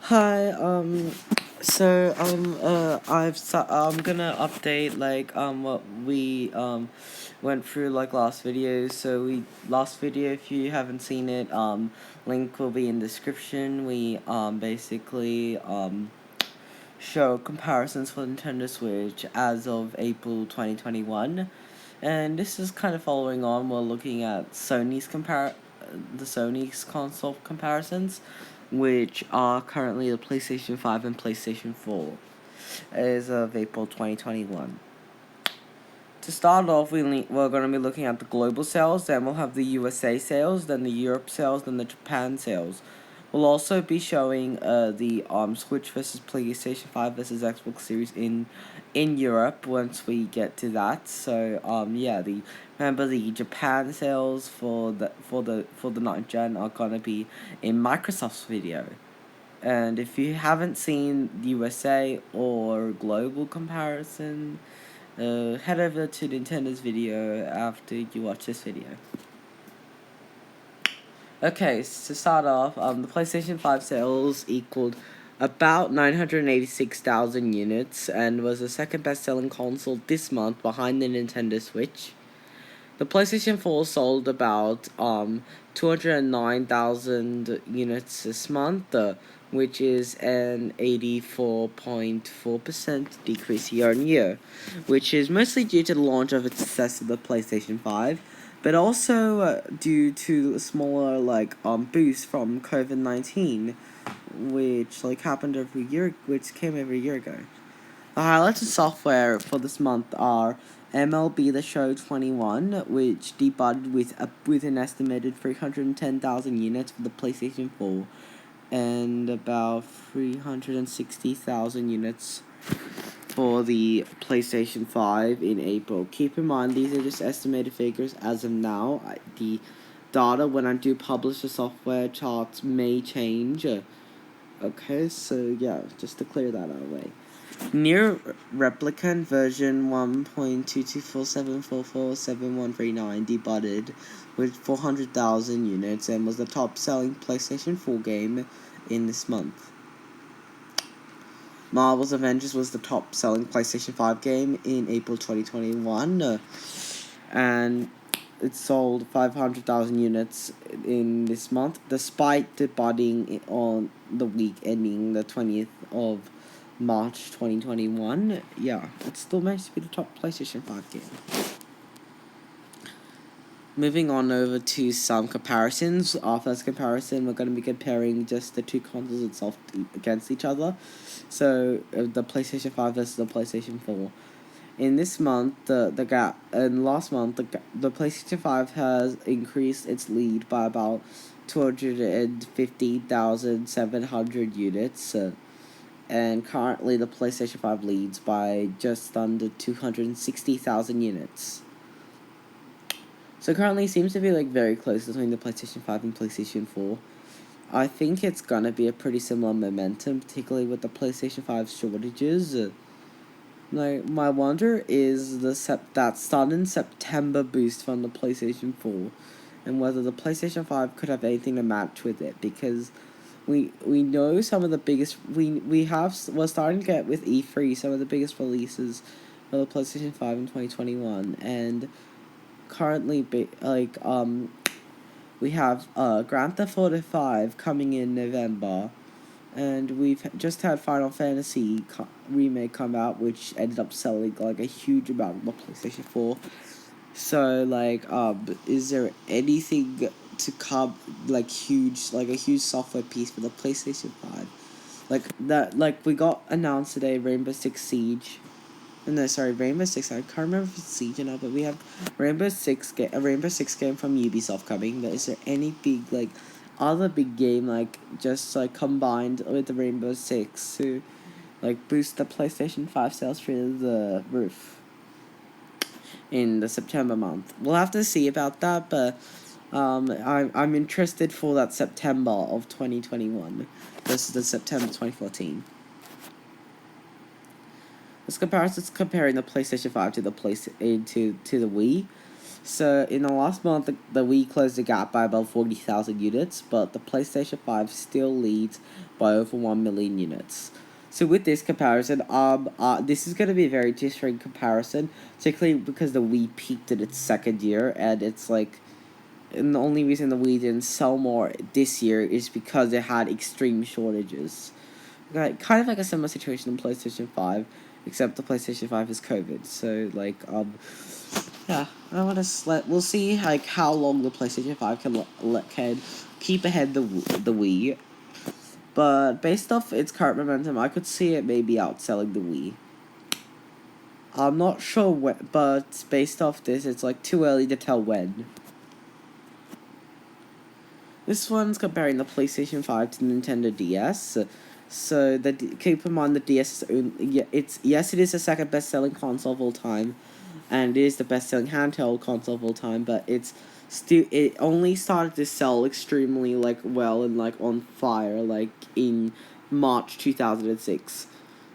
Hi, I'm gonna update what we went through like last video. Last video, if you haven't seen it, link will be in description. We basically show comparisons for Nintendo Switch as of April 2021, and this is kind of following on. We're looking at the Sony's console comparisons, which are currently the PlayStation 5 and PlayStation 4, as of April 2021. To start off, we're going to be looking at the global sales, then we'll have the USA sales, then the Europe sales, then the Japan sales. We'll also be showing the Switch versus PlayStation 5 versus Xbox Series in Europe once we get to that. So remember the Japan sales for the 9th gen are gonna be in Microsoft's video. And if you haven't seen USA or global comparison, head over to Nintendo's video after you watch this video. Okay, so to start off, the PlayStation 5 sales equaled about 986,000 units and was the second best-selling console this month behind the Nintendo Switch. The PlayStation 4 sold about 209,000 units this month, which is an 84.4% decrease year on year, which is mostly due to the launch of its successor, the PlayStation 5, but also due to a smaller boost from COVID-19, which happened which came every year ago. The highlights of software for this month are MLB The Show 21, which debuted with an estimated 310,000 units for the PlayStation 4 and about 360,000 units for the PlayStation 5 in April. Keep in mind, these are just estimated figures as of now. The data, when I do publish the software charts, may change. Okay, so yeah, just to clear that out of the way. Near Replicant version 1.22474474139 debuted with 400,000 units and was the top-selling PlayStation 4 game in this month. Marvel's Avengers was the top-selling PlayStation 5 game in April 2021, and it sold 500,000 units in this month, despite debuting on the week ending the 20th of March 2021. Yeah, it still managed to be the top PlayStation 5 game. Moving on over to some comparisons. Our first comparison, we're going to be comparing just the two consoles itself against each other. So, the PlayStation 5 versus the PlayStation 4. In this month, last month, the PlayStation 5 has increased its lead by about 250,700 units. And currently the PlayStation 5 leads by just under 260,000 units. So currently it seems to be very close between the PlayStation 5 and PlayStation 4. I think it's gonna be a pretty similar momentum, particularly with the PlayStation 5 shortages. My wonder is that sudden September boost from the PlayStation 4, and whether the PlayStation 5 could have anything to match with it, because we know some of the biggest we're starting to get with E3 some of the biggest releases for the PlayStation 5 in 2021, and currently we have Grand Theft Auto 5 coming in November, and we've just had Final Fantasy remake come out, which ended up selling a huge amount on the PlayStation 4. So is there anything to come a huge software piece for the PlayStation 5? We got announced today Rainbow Six Siege. Rainbow Six. I can't remember if it's Siege or not, but we have a Rainbow Six game from Ubisoft coming. But is there any big other big game just combined with the Rainbow Six to boost the PlayStation 5 sales through the roof in the September month? We'll have to see about that, but I'm interested for that September of 2021 versus the September 2014. Comparing the PlayStation 5 to the Wii. So in the last month, the Wii closed the gap by about 40,000 units, but the PlayStation 5 still leads by over 1 million units. So with this comparison, this is going to be a very different comparison, particularly because the Wii peaked in its second year, and it's like, and the only reason the Wii didn't sell more this year is because it had extreme shortages. Kind of like a similar situation in PlayStation 5, except the PlayStation 5 is COVID. So like yeah, we'll see like how long the PlayStation 5 can keep ahead the Wii. But based off its current momentum, I could see it maybe outselling the Wii. I'm not sure when, but based off this, it's like too early to tell when. This one's comparing the PlayStation 5 to the Nintendo DS. So keep in mind the DS is only, it is the second best selling console of all time, and it is the best selling handheld console of all time. But it only started to sell extremely like well and like on fire like in March 2006.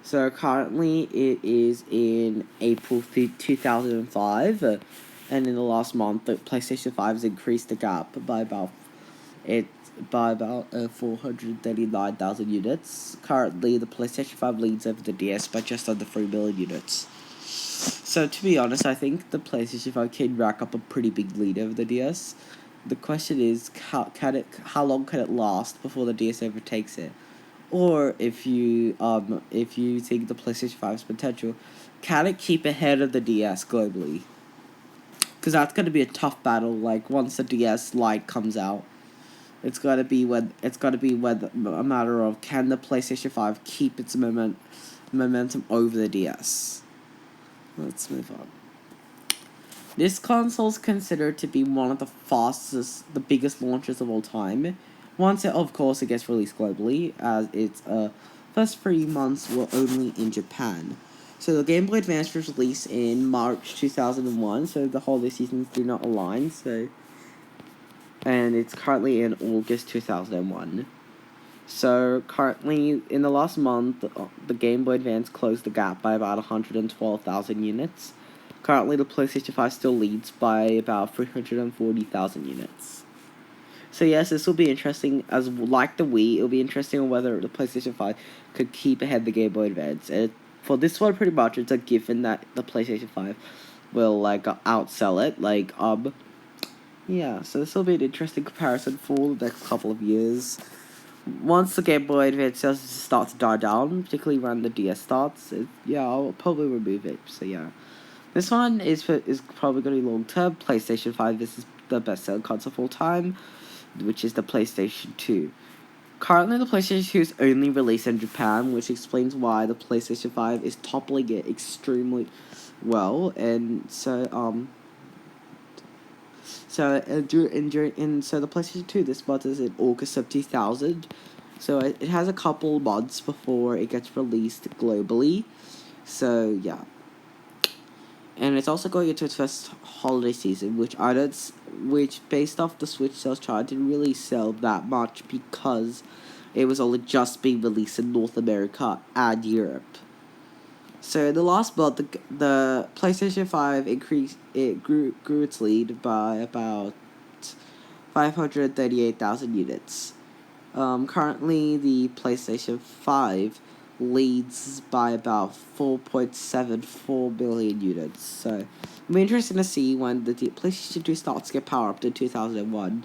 So currently it is in April 2005, and in the last month the PlayStation 5 has increased the gap by about 439,000 units. Currently, the PlayStation 5 leads over the DS by just under 3 million units. So, to be honest, I think the PlayStation 5 can rack up a pretty big lead over the DS. The question is, how long can it last before the DS overtakes it? Or if you think the PlayStation 5's potential, can it keep ahead of the DS globally? Because that's going to be a tough battle. Like once the DS Lite comes out. It's gotta be a matter of can the PlayStation 5 keep its momentum over the DS. Let's move on. This console is considered to be one of the biggest launches of all time. Once it gets released globally, as its first 3 months were only in Japan. So the Game Boy Advance was released in March 2001, so the holiday seasons do not align, and it's currently in August 2001. So currently, in the last month, the Game Boy Advance closed the gap by about 112,000 units. Currently, the PlayStation 5 still leads by about 340,000 units. So yes, this will be interesting. As like the Wii, it'll be interesting on whether the PlayStation 5 could keep ahead the Game Boy Advance. For this one, pretty much, it's a given that the PlayStation 5 will like outsell it. Yeah, so this will be an interesting comparison for the next couple of years. Once the Game Boy Advance sales start to die down, particularly when the DS starts, I'll probably remove it. So yeah, this one is probably going to be long term. PlayStation 5, this is the best selling console of all time, which is the PlayStation 2. Currently, the PlayStation 2 is only released in Japan, which explains why the PlayStation 5 is toppling it extremely well, and so So the PlayStation 2, this mod is in August of 2000. So it has a couple months before it gets released globally. So yeah. And it's also going into its first holiday season, which based off the Switch sales chart didn't really sell that much because it was only just being released in North America and Europe. So in the last month, the PlayStation 5 grew its lead by about 538,000 units. Currently, the PlayStation 5 leads by about 4.74 million units. So it'll be interesting to see when the PlayStation 2 starts to get power up to 2001,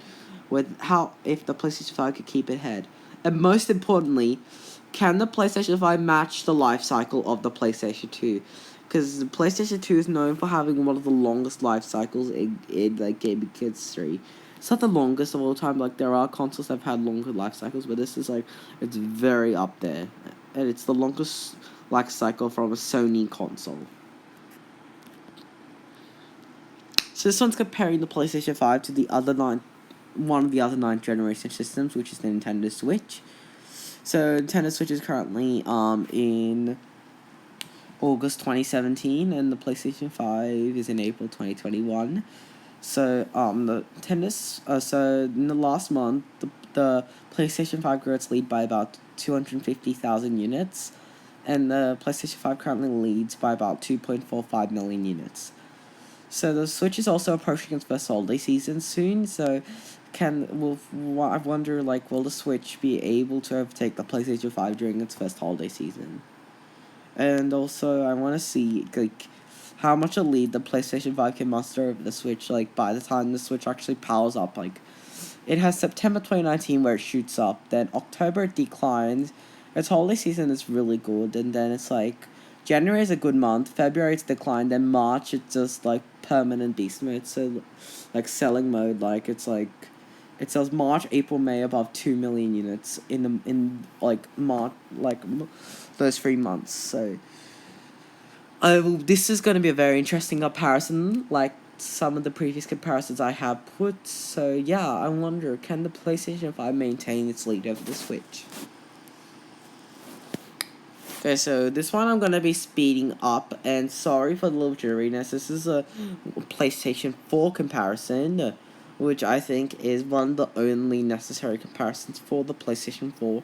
if the PlayStation 5 could keep it ahead, and most importantly, can the PlayStation 5 match the life cycle of the PlayStation 2? Because the PlayStation 2 is known for having one of the longest life cycles in like gaming history. It's not the longest of all time. Like there are consoles that have had longer life cycles, but this is it's very up there, and it's the longest life cycle from a Sony console. So this one's comparing the PlayStation 5 to one of the other 9th generation systems, which is the Nintendo Switch. So Nintendo Switch is currently in August 2017, and the PlayStation 5 is in April 2021. So so in the last month, the PlayStation 5 grew its lead by about 250,000 units, and the PlayStation 5 currently leads by about 2.45 million units. So the Switch is also approaching its first holiday season soon. So, I wonder like will the Switch be able to overtake the PlayStation 5 during its first holiday season? And also I want to see like how much a lead the PlayStation 5 can muster over the Switch. Like by the time the Switch actually powers up, like it has September 2019 where it shoots up, then October it declines. Its holiday season is really good, and then it's like January is a good month, February it's declined, then March it's just like permanent beast mode. So like selling mode, like it's like it sells March, April, May above 2 million units in like March, like those 3 months. So this is going to be a very interesting comparison, like some of the previous comparisons I have put. So yeah, I wonder, can the PlayStation 5 maintain its lead over the Switch? Okay, so this one I'm going to be speeding up, and sorry for the little jitteriness. This is a PlayStation 4 comparison, which I think is one of the only necessary comparisons for the PlayStation 4,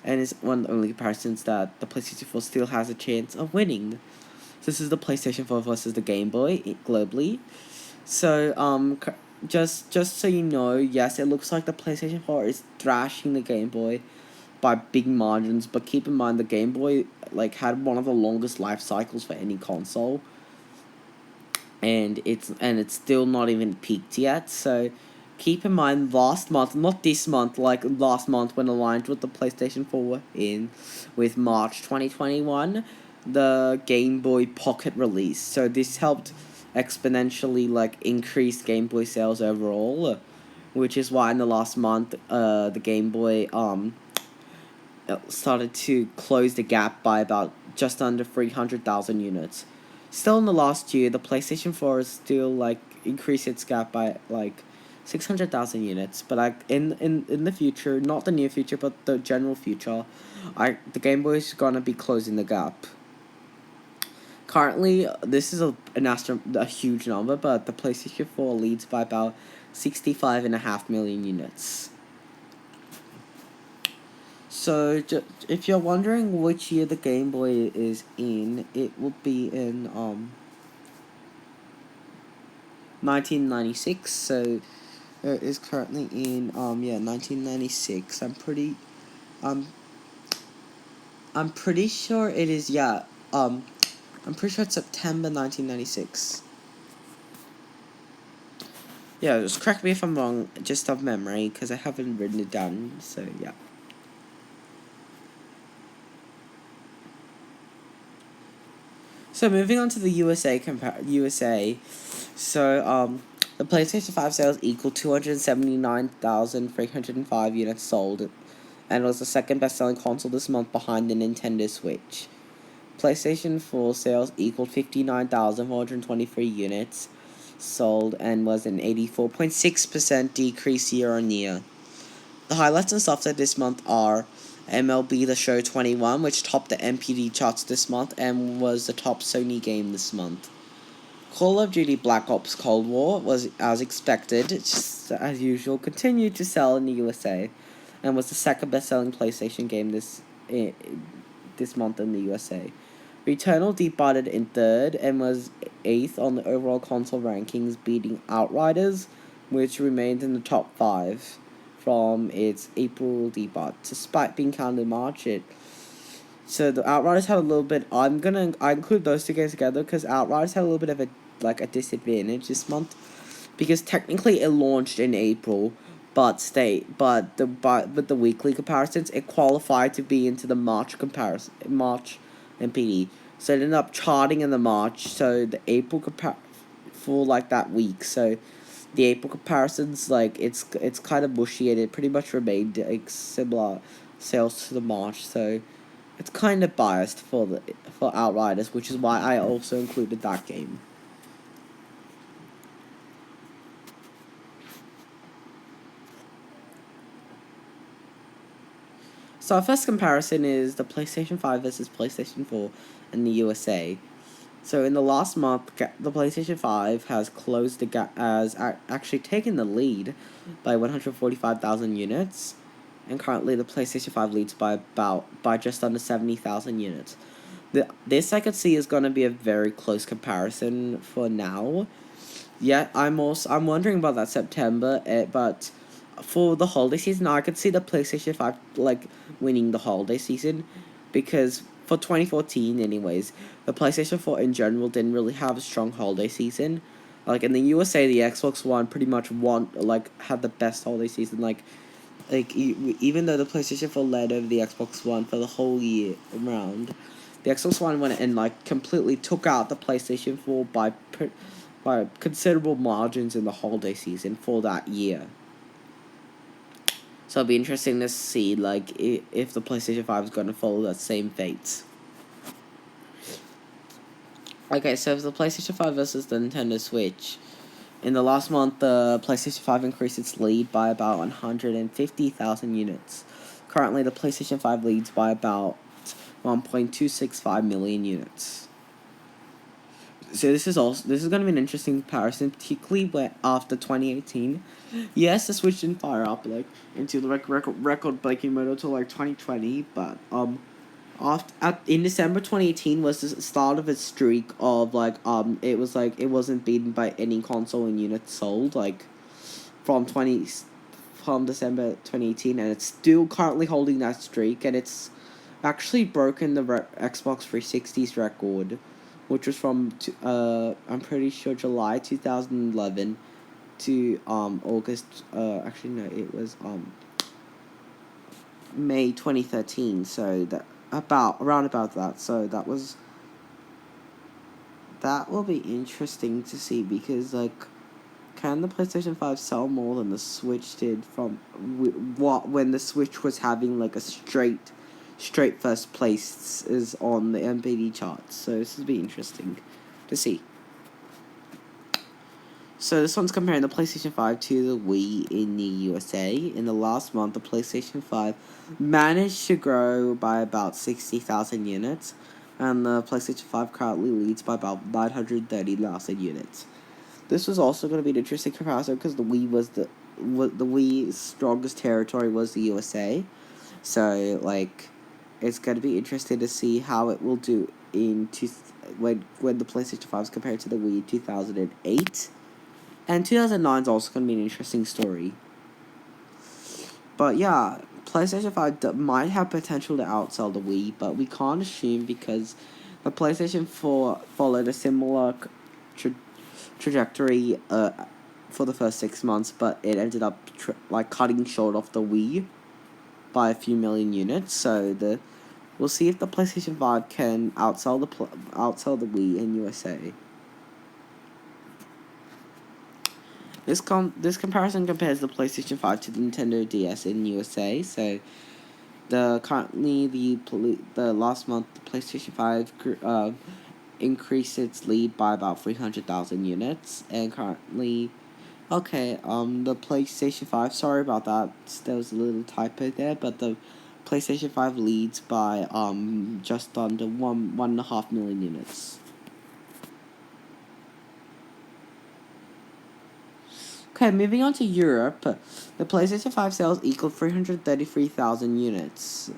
and is one of the only comparisons that the PlayStation 4 still has a chance of winning. This is the PlayStation 4 versus the Game Boy globally. So just so you know, yes, it looks like the PlayStation 4 is thrashing the Game Boy by big margins, but keep in mind the Game Boy like had one of the longest life cycles for any console, and it's still not even peaked yet. So keep in mind last month, not this month, like last month when aligned with the PlayStation 4 with March 2021, the Game Boy Pocket release. So this helped exponentially like increase Game Boy sales overall, which is why in the last month the Game Boy started to close the gap by about just under 300,000 units. Still in the last year, the PlayStation 4 is still like increased its gap by like 600,000 units. But in the future, not the near future, but the general future, the Game Boy is gonna be closing the gap. Currently, this is a huge number, but the PlayStation 4 leads by about 65.5 million units. So, if you're wondering which year the Game Boy is in, it will be in 1996. So, it is currently in 1996. I'm pretty sure it is I'm pretty sure it's September 1996. Yeah, just correct me if I'm wrong, just of memory, because I haven't written it down. So yeah. So moving on to the USA, so the PlayStation 5 sales equal 279,305 units sold, and was the second best-selling console this month behind the Nintendo Switch. PlayStation 4 sales equaled 59,423 units sold and was an 84.6% decrease year on year. The highlights and software this month are MLB The Show 21, which topped the NPD charts this month and was the top Sony game this month. Call of Duty Black Ops Cold War was, as expected, just as usual, continued to sell in the USA and was the second best-selling PlayStation game this month in the USA. Returnal departed in third and was 8th on the overall console rankings, beating Outriders, which remained in the top 5 from its April debut. Despite being counted in March, so the Outriders had a little bit. I include those two games together because Outriders had a little bit of a disadvantage this month, because technically it launched in April, but with the weekly comparisons, it qualified to be into the March MPD. So it ended up charting in the March. So the April for like that week. So the April comparisons, like it's kind of mushy, and it pretty much remained like similar sales to the March. So it's kind of biased for Outriders, which is why I also included that game. So our first comparison is the PlayStation 5 versus PlayStation 4 in the USA. So in the last month, the PlayStation 5 has closed the gap, actually taken the lead by 145,000 units, and currently the PlayStation 5 leads by just under 70,000 units. This I could see is gonna be a very close comparison for now. Yeah, I'm wondering about that September, but for the holiday season, I could see the PlayStation 5 like winning the holiday season, because for 2014 anyways, the PlayStation 4 in general didn't really have a strong holiday season. Like in the USA, the Xbox One pretty much had the best holiday season. Even though the PlayStation 4 led over the Xbox One for the whole year round, the Xbox One went and completely took out the PlayStation 4 by considerable margins in the holiday season for that year. So it'll be interesting to see if the PlayStation 5 is going to follow that same fate. Okay, so the PlayStation 5 versus the Nintendo Switch. In the last month, the PlayStation 5 increased its lead by about 150,000 units. Currently, the PlayStation 5 leads by about 1.265 million units. So this is going to be an interesting comparison, particularly after 2018. Yes, the Switch didn't fire up into the record breaking mode until 2020, but in December 2018 was the start of its streak of it wasn't beaten by any console in units sold from December 2018, and it's still currently holding that streak, and it's actually broken the Xbox 360's record, which was from I'm pretty sure July 2011 to August actually no, it was May 2013, so around about that. So that will be interesting to see, because can the PlayStation 5 sell more than the Switch did when the Switch was having a straight first place is on the MPD charts. So this will be interesting to see. So this one's comparing the PlayStation 5 to the Wii in the USA. In the last month, the PlayStation 5 managed to grow by about 60,000 units, and the PlayStation 5 currently leads by about 930,000 units. This was also going to be an interesting comparison, because the Wii's strongest territory was the USA. So it's going to be interesting to see how it will do when the PlayStation 5 is compared to the Wii in 2008. And 2009 is also going to be an interesting story. But yeah, PlayStation 5 might have potential to outsell the Wii, but we can't assume, because the PlayStation 4 followed a similar trajectory for the first 6 months, but it ended up cutting short of the Wii by a few million units. So we'll see if the PlayStation 5 can outsell the Wii in USA. This comparison compares the PlayStation 5 to the Nintendo DS in USA. So currently the last month, the PlayStation 5 increased its lead by about 300,000 units, and currently the PlayStation 5, sorry about that, there was a little typo there, but the PlayStation 5 leads by just under 1.5 million units. Okay, moving on to Europe, the PlayStation 5 sales equaled 333,000 units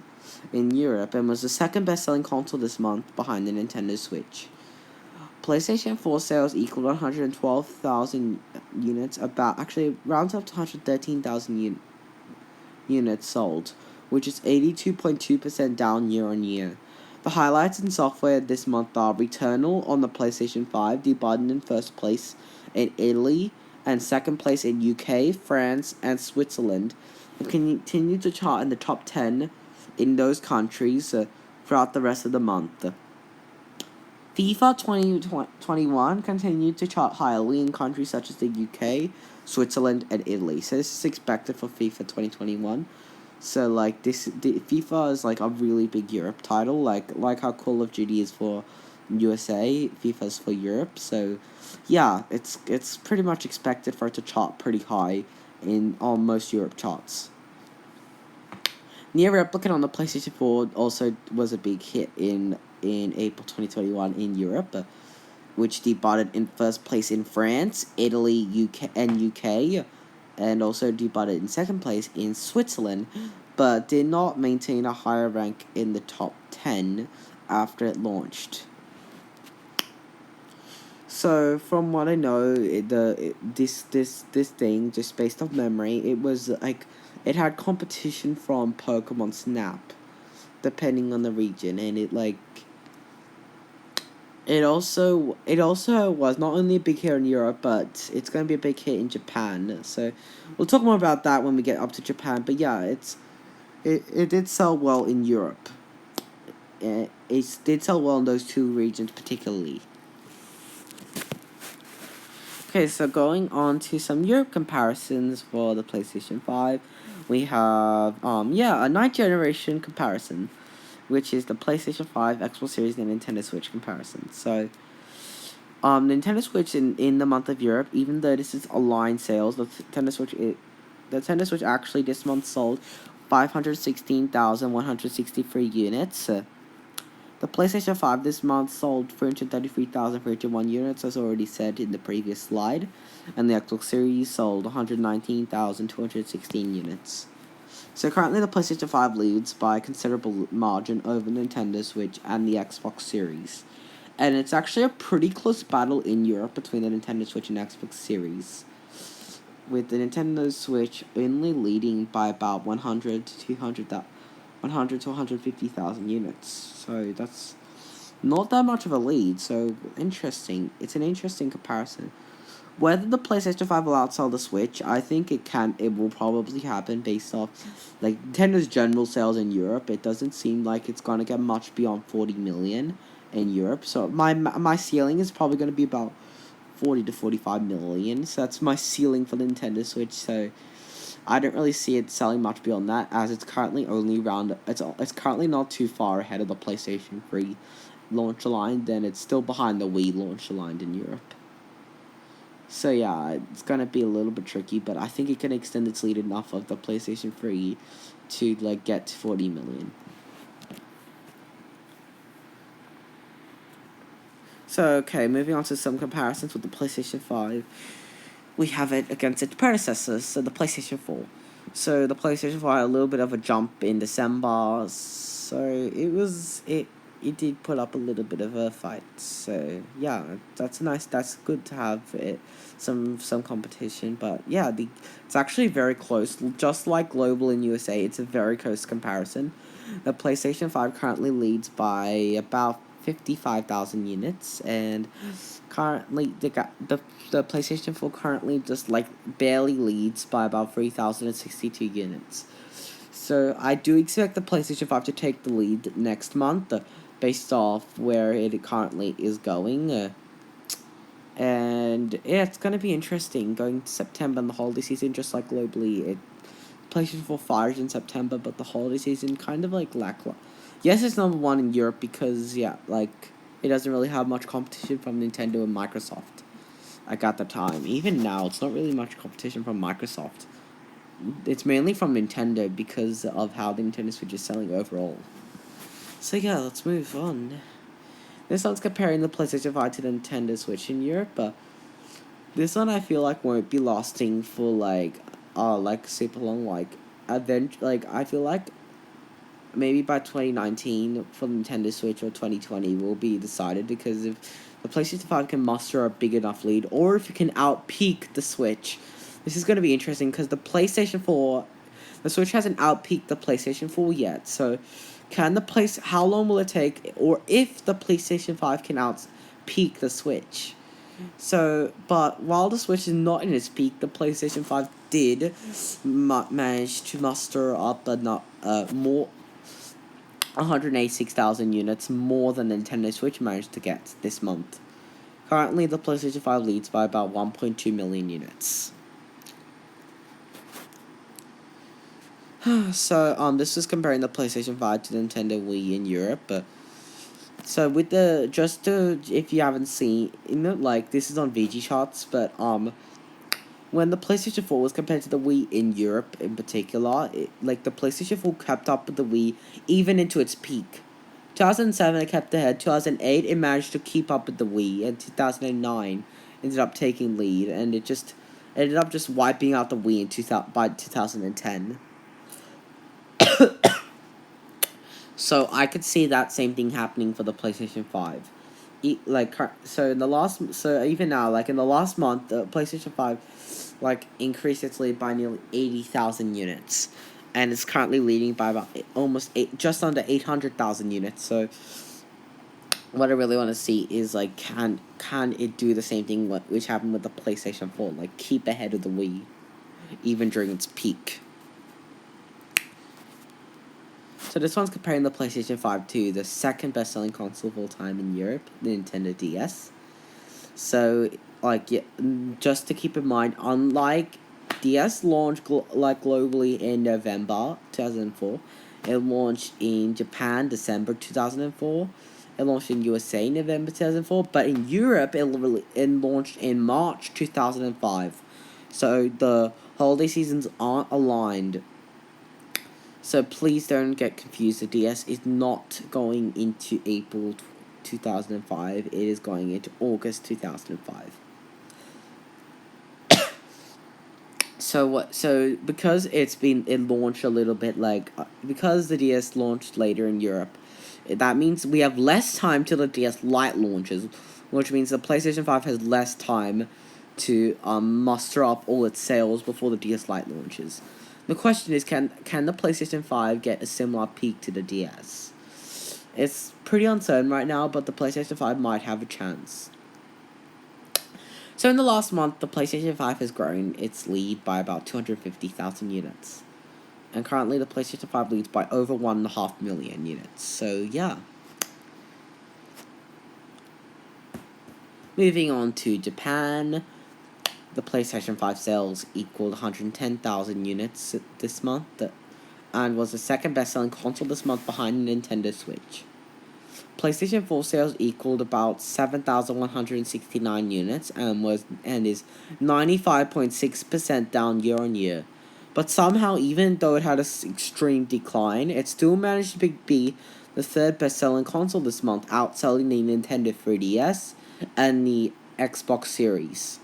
in Europe, and was the second best-selling console this month, behind the Nintendo Switch. PlayStation 4 sales equaled 112,000 units, rounds up to 113,000 units sold, which is 82.2% down year-on-year. The highlights in software this month are Returnal on the PlayStation 5, debuted in first place in Italy, and second place in UK, France, and Switzerland, and continued to chart in the top 10 in those countries throughout the rest of the month. FIFA 2021 continued to chart highly in countries such as the UK, Switzerland, and Italy. So this is expected for FIFA 2021. So FIFA is a really big Europe title, like how Call of Duty is for USA, FIFA is for Europe. So yeah, it's pretty much expected for it to chart pretty high on most Europe charts. Nier Replicant on the PlayStation 4 also was a big hit in April 2021 in Europe, which debuted in first place in France, Italy, UK, and also debuted in second place in Switzerland, but did not maintain a higher rank in the top 10 after it launched. So from what I know, this thing, just based off memory, it was like it had competition from Pokemon Snap, depending on the region, and it also was not only a big hit in Europe, but it's gonna be a big hit in Japan. So we'll talk more about that when we get up to Japan. But yeah, it did sell well in Europe. It did sell well in those two regions particularly. Okay, so going on to some Europe comparisons for the PlayStation 5, we have a ninth generation comparison, which is the PlayStation 5, Xbox Series, and Nintendo Switch comparison. So Nintendo Switch in the month of Europe, even though this is online sales, the Nintendo Switch actually this month sold 516,163 units. The PlayStation 5 this month sold 333,301 units, as already said in the previous slide, and the Xbox Series sold 119,216 units. So currently the PlayStation 5 leads by a considerable margin over Nintendo Switch and the Xbox Series. And it's actually a pretty close battle in Europe between the Nintendo Switch and Xbox Series, with the Nintendo Switch only leading by about 100 to 150,000 units. So that's not that much of a lead. So interesting. It's an interesting comparison. Whether the PlayStation 5 will outsell the Switch, I think it will probably happen based off like Nintendo's general sales in Europe. It doesn't seem like it's gonna get much beyond 40 million in Europe. So my ceiling is probably gonna be about 40 to 45 million. So that's my ceiling for the Nintendo Switch. So I don't really see it selling much beyond that, as it's currently only it's currently not too far ahead of the PlayStation 3 launch line. Then it's still behind the Wii launch line in Europe. So yeah, it's gonna be a little bit tricky, but I think it can extend its lead enough of the PlayStation 3 to get to 40 million. So okay, moving on to some comparisons with the PlayStation 5. We have it against its predecessors, so the PlayStation 4. So the PlayStation 4 had a little bit of a jump in December, so it did put up a little bit of a fight. So yeah, that's good to have some competition. But yeah, it's actually very close. Just like global in USA, it's a very close comparison. The PlayStation 5 currently leads by about 55,000 units, and currently the PlayStation 4 currently just barely leads by about 3,062 units. So I do expect the PlayStation 5 to take the lead next month, based off where it currently is going. And yeah, it's gonna be interesting going to September and the holiday season. Just like globally, PlayStation 4 fires in September, but the holiday season kind of lackluster. Yes, it's number one in Europe because it doesn't really have much competition from Nintendo and Microsoft. At the time, even now, it's not really much competition from Microsoft. It's mainly from Nintendo because of how the Nintendo Switch is selling overall. So yeah, let's move on. This one's comparing the PlayStation 5 to the Nintendo Switch in Europe, but this one I feel like won't be lasting for super long. I feel like maybe by 2019 for the Nintendo Switch, or 2020 will be decided, because if the PlayStation 5 can muster a big enough lead, or if it can outpeak the Switch. This is going to be interesting because the Switch hasn't outpeaked the PlayStation 4 yet. So how long will it take, or if the PlayStation 5 can outpeak the Switch? So, but while the Switch is not in its peak, the PlayStation 5 did manage to muster up more 186,000 units, more than the Nintendo Switch managed to get this month. Currently, the PlayStation 5 leads by about 1.2 million units. So, this is comparing the PlayStation 5 to the Nintendo Wii in Europe. So with if you haven't seen, this is on VG charts, but when the PlayStation 4 was compared to the Wii in Europe in particular, the PlayStation 4 kept up with the Wii even into its peak. 2007 it kept ahead. 2008 it managed to keep up with the Wii, and 2009 ended up taking lead, and it just ended up just wiping out the Wii by 2010. So I could see that same thing happening for the PlayStation 5. So even now, like in the last month, the PlayStation 5 like increased its lead by nearly 80,000 units, and it's currently leading by about just under 800,000 units. So what I really want to see is like can it do the same thing which happened with the PlayStation 4, like keep ahead of the Wii even during its peak. So this one's comparing the PlayStation 5 to the second best-selling console of all time in Europe, the Nintendo DS. So, just to keep in mind, unlike DS launched globally in November 2004, it launched in Japan December 2004. It launched in USA November 2004, but in Europe it launched in March 2005. So the holiday seasons aren't aligned. So please don't get confused. The DS is not going into April 2005. It is going into August 2005. So because it launched a little bit because the DS launched later in Europe, that means we have less time till the DS Lite launches, which means the PlayStation 5 has less time to muster up all its sales before the DS Lite launches. The question is, can the PlayStation 5 get a similar peak to the DS? It's pretty uncertain right now, but the PlayStation 5 might have a chance. So in the last month, the PlayStation 5 has grown its lead by about 250,000 units. And currently the PlayStation 5 leads by over 1.5 million units. So yeah. Moving on to Japan, the PlayStation 5 sales equaled 110,000 units this month, and was the second best-selling console this month behind the Nintendo Switch. PlayStation 4 sales equaled about 7,169 units and is 95.6% down year-on-year. But somehow, even though it had an extreme decline, it still managed to be the third best-selling console this month, outselling the Nintendo 3DS and the Xbox Series.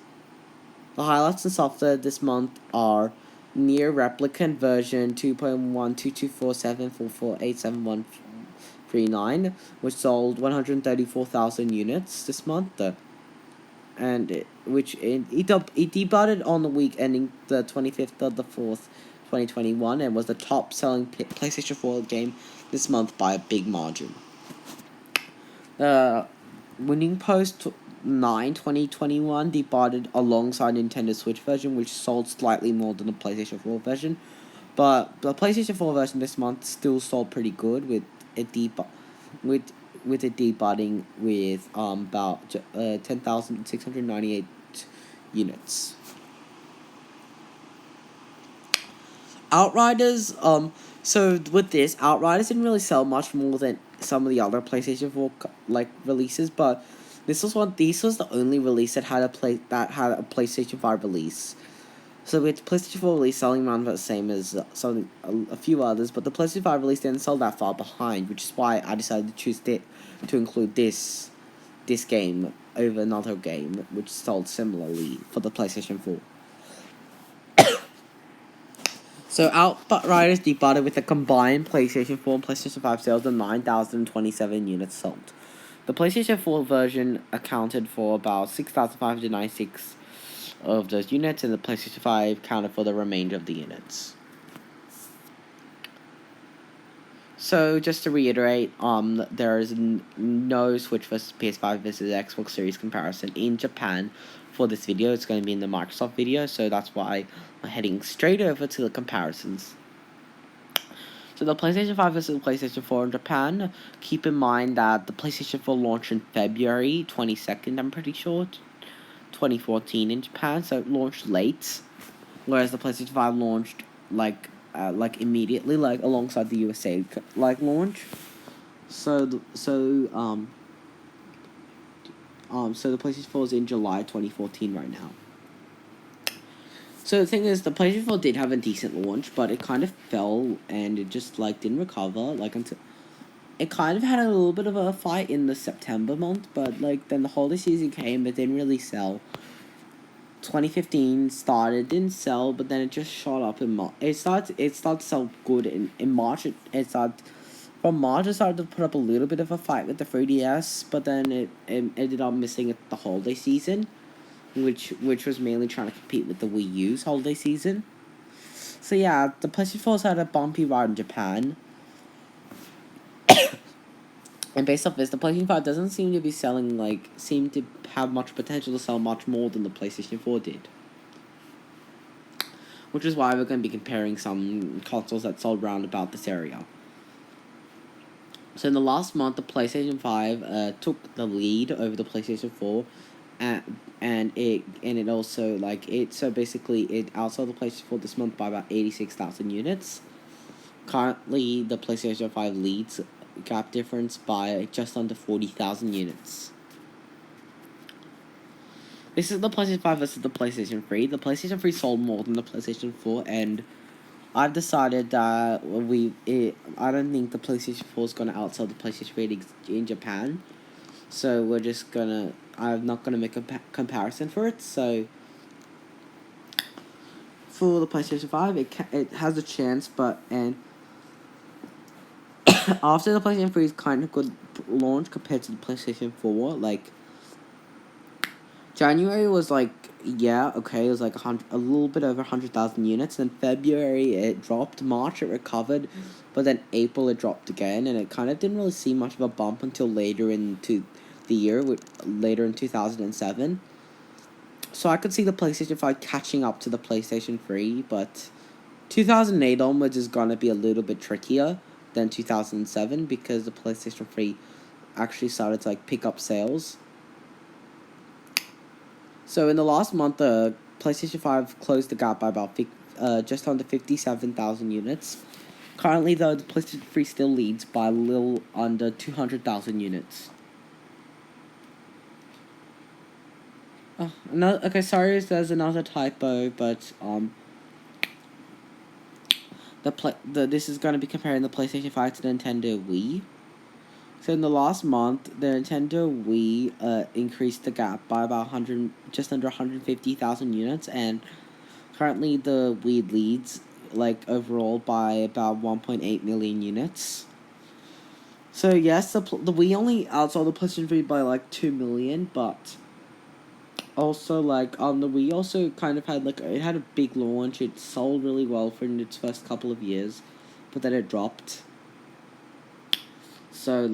The highlights in software this month are Near Replicant version 2.12247448739, which sold 134,000 units this month, and it debuted on the week ending the 25th of the 4th, 2021, and was the top-selling PlayStation 4 game this month by a big margin. Winning Post 2021 debuted alongside Nintendo Switch version, which sold slightly more than the PlayStation 4 version, but the PlayStation 4 version this month still sold pretty good, with it debuting with about 10,698 units. Outriders, so with this, Outriders didn't really sell much more than some of the other PlayStation 4 releases, but this was the only release that had a PlayStation 5 release. So with PlayStation 4 release selling around about the same as a few others, but the PlayStation 5 release didn't sell that far behind, which is why I decided to choose to include this game over another game which sold similarly for the PlayStation 4. So Outriders debuted with a combined PlayStation 4 and PlayStation 5 sales of 9,027 units sold. The PlayStation 4 version accounted for about 6,596 of those units, and the PlayStation 5 counted for the remainder of the units. So just to reiterate, there is no Switch versus PS5 versus Xbox Series comparison in Japan for this video. It's going to be in the Microsoft video, so that's why I'm heading straight over to the comparisons. So the PlayStation 5 versus the PlayStation 4 in Japan, keep in mind that the PlayStation 4 launched in February 22nd, I'm pretty sure, 2014 in Japan, so it launched late, whereas the PlayStation 5 launched immediately, alongside the USA launch. So the PlayStation 4 is in July 2014 right now. So the thing is, the PlayStation 4 did have a decent launch, but it kind of fell and it just didn't recover until it kind of had a little bit of a fight in the September month, but then the holiday season came, but didn't really sell. 2015 started, didn't sell, but then it just shot up in March. It started to sell good in March. It started From March, I started to put up a little bit of a fight with the 3DS, but then it ended up missing it the holiday season, which was mainly trying to compete with the Wii U's holiday season. So yeah, the PlayStation 4's had a bumpy ride in Japan. And based off this, the PlayStation 5 doesn't seem to be seem to have much potential to sell much more than the PlayStation 4 did. Which is why we're going to be comparing some consoles that sold around about this area. So in the last month, the PlayStation 5 took the lead over the PlayStation 4, and it also so basically it outsold the PlayStation 4 this month by about 86,000 units. Currently, the PlayStation 5 leads gap difference by just under 40,000 units. This is the PlayStation 5 versus the PlayStation 3. The PlayStation 3 sold more than the PlayStation 4, and I've decided that I don't think the PlayStation 4 is going to outsell the PlayStation 3 in Japan. So I'm not going to make a comparison for it. So for the PlayStation 5, it has a chance, after the PlayStation 3's kind of good launch compared to the PlayStation 4, January was it was a little bit over 100,000 units. Then February it dropped, March it recovered, but then April it dropped again, and it kind of didn't really see much of a bump until later into the year, later in 2007. So I could see the PlayStation 5 catching up to the PlayStation 3, but 2008 onwards is gonna be a little bit trickier than 2007 because the PlayStation 3 actually started to pick up sales. So in the last month, the PlayStation 5 closed the gap by about just under 57,000 units. Currently, though, the PlayStation 3 still leads by a little under 200,000 units. Oh, no, okay, sorry, there's another typo, but this is going to be comparing the PlayStation 5 to the Nintendo Wii. So in the last month, the Nintendo Wii increased the gap by about just under 150,000 units, and currently the Wii leads overall by about 1.8 million units. So yes, the Wii only outsold the PlayStation 3 by 2 million, but also the Wii also kind of had it had a big launch. It sold really well for its first couple of years, but then it dropped. So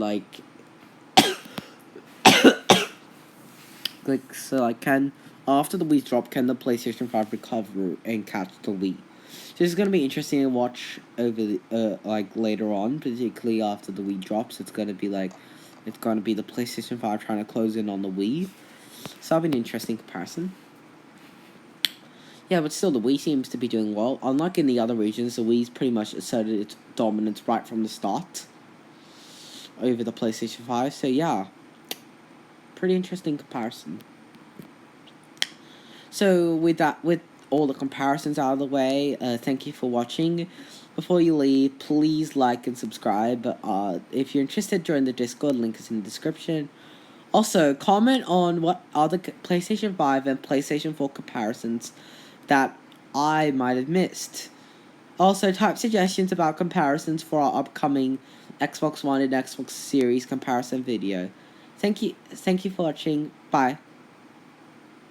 after the Wii drop, can the PlayStation 5 recover and catch the Wii? So this is gonna be interesting to watch over the later on, particularly after the Wii drops. It's gonna be the PlayStation 5 trying to close in on the Wii. So that'll be an interesting comparison. Yeah, but still, the Wii seems to be doing well. Unlike in the other regions, the Wii's pretty much asserted its dominance right from the start over the PlayStation 5. So yeah, pretty interesting comparison. So with all the comparisons out of the way, thank you for watching. Before you leave, please like and subscribe. If you're interested, join the Discord, link is in the description. Also, comment on what other PlayStation 5 and PlayStation 4 comparisons that I might have missed. Also, type suggestions about comparisons for our upcoming Xbox One and Xbox Series comparison video. Thank you for watching. Bye.